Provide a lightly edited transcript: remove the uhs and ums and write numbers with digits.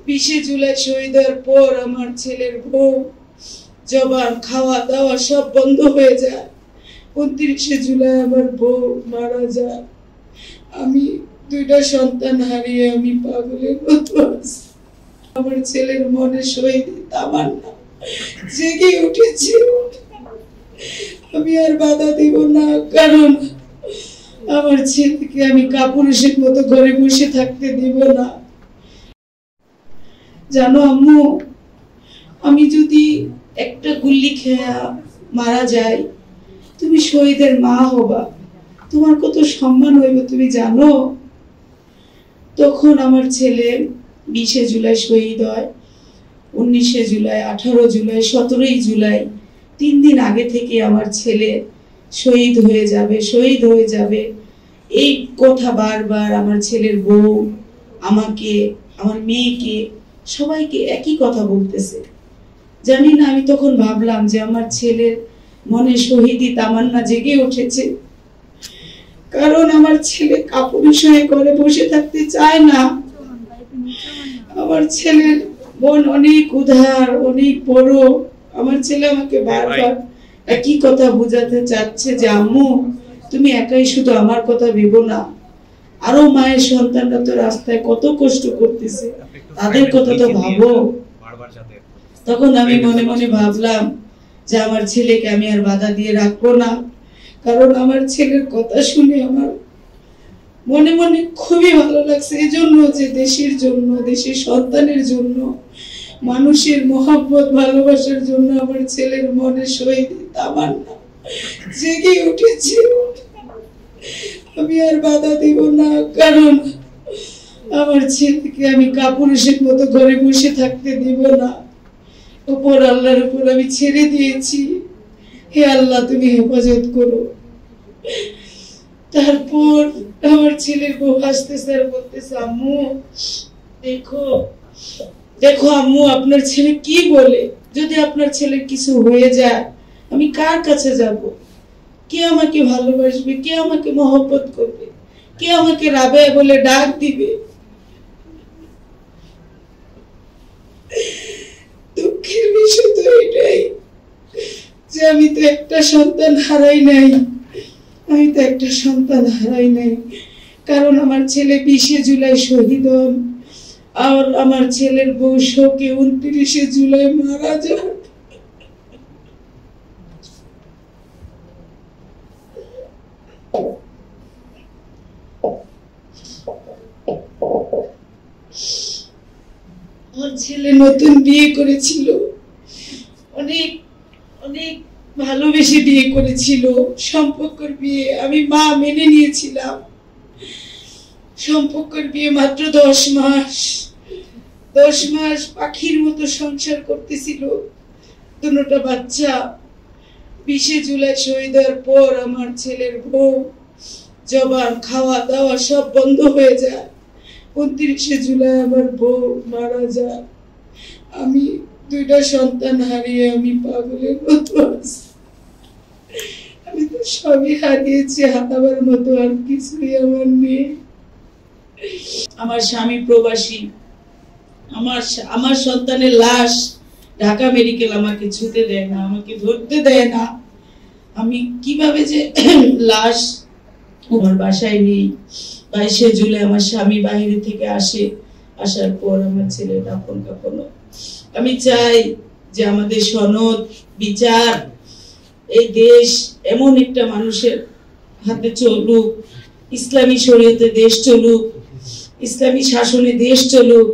20 জুলাই শহীদ হওয়ার পর আমার ছেলের বউ জবান খাওয়া দাওয়া সব বন্ধ হয়ে যায়। 29 জুলাই আমার বউ মারা যায়। আমি 2টা সন্তান হারিয়ে আমি পাগলের মতো আছি। আমার ছেলের মনে শহীদ তামান্না জেগে উঠেছে। আমি আর বাধা দিব না, কারণ আমার ছেলেকে আমি কাপুরুষের মতো ঘরে বসে থাকতে দিব না। জানো আম্মু, আমি যদি একটা গুল্লি খেয়ে মারা যাই, তুমি শহীদের মা হবা, তোমার কত সম্মান হইবে তুমি জানো। তখন আমার ছেলে 20 জুলাই শহীদ হয়, 19 জুলাই, 18 জুলাই, 17 জুলাই, 3 দিন আগে থেকে আমার ছেলে শহীদ হয়ে যাবে, শহীদ হয়ে যাবে। এই কথা বারবার আমার ছেলের বউ আমাকে, আমার মেয়েকে, সবাইকে একই কথা বলতেছে। জানি না, আমি তখন ভাবলাম যে আমার ছেলের মনে শহীদি তামান্না জেগে উঠেছে, কারণ আমার ছেলে কাপুরুষ হয়ে ঘরে বসে থাকতে চায় না। আমার ছেলের মন অনেক উদার, অনেক বড়। আমার ছেলে আমাকে বারবার একই কথা বোঝাতে চাচ্ছে যে আম্মু, তুমি একাই শুধু আমার কথা ভেবো না, আরো মায়ের সন্তানরা তো রাস্তায় কত কষ্ট করতেছে, তাদের কথা তো ভাবো। তখন আমি মনে মনে ভাবলাম যে আমার ছেলেকে আমি আর বাধা দিয়ে রাখবো না, কারণ আমার ছেলের কথা শুনে আমার মনে মনে খুবই ভালো লাগছে। এজন্য যে দেশের জন্য, দেশের সন্তানের জন্য, মানুষের মহব্বত ভালোবাসার জন্য আমার ছেলের মনে শহীদ তামান্না জেগে উঠেছে। আমি আর বাধা দিব না, কারণ আমার ছেলেকে আমি কাপুরুষের মতো ঘরে বসে থাকতে দিব না। উপর আল্লাহর উপর আমি ছেড়ে দিয়েছি। হে আল্লাহ, তুমি হেফাজত করো। তারপর আমার ছেলের বউ হাসতেছে আর বলতেছে, আম্মু দেখো দেখো আম্মু, আপনার ছেলে কি বলে, যদি আপনার ছেলের কিছু হয়ে যায় আমি কার কাছে যাব? কে আমাকে ভালোবাসবে, কে আমাকে মহব্বত করবে, কে আমাকে রাবেয়া বলে ডাক দিবে? দুঃখের বিষয় তো এটাই যে আমি তো একটা সন্তান হারাই নাই, আমি তো একটা সন্তান হারাই নাই, কারণ আমার ছেলে 20 জুলাই শহীদ হন আর আমার ছেলের বউ শোকে 29 জুলাই মারা যায়। আমার ছেলে নতুন বিয়ে করেছিল, অনেক অনেক ভালোবেসে বিয়ে করেছিল, সম্পর্কের বিয়ে। আমি মা মেনে নিয়েছিলাম। সম্পর্কের বিয়ে মাত্র 10 মাস, 10 মাস পাখির মতো সংসার করতেছিল, 2টা বাচ্চা। 20 জুলাই শহীদ হওয়ার পর আমার ছেলের বউ জবান খাওয়া দাওয়া সব বন্ধ হয়ে যায়। 29 জুলাই আমার বউ মারা যায়। আমি 2টা সন্তান হারিয়ে আমি পাগলের মতো আছি। আমি তো সবই হারিয়েছি, হারাবার মতো আর কিছুই আমার নেই। আমার স্বামী প্রবাসী, আমার সন্তানের লাশ ঢাকা মেডিকেল আমাকে ছুতে দেয় না, আমাকে ধরতে দেয় না। আমি কিভাবে যে লাশ আমার বাসায় নেই। 22 জুলাই আমার স্বামী বাইরে থেকে আসে, আসার পর আমার ছেলে দাফন কাফন। আমি চাই যে আমাদের সনদ বিচার, এই দেশ এমন একটা মানুষের হাতে চলুক, ইসলামী শরীয়তে দেশ চলুক, ইসলামী শাসনে দেশ চলুক,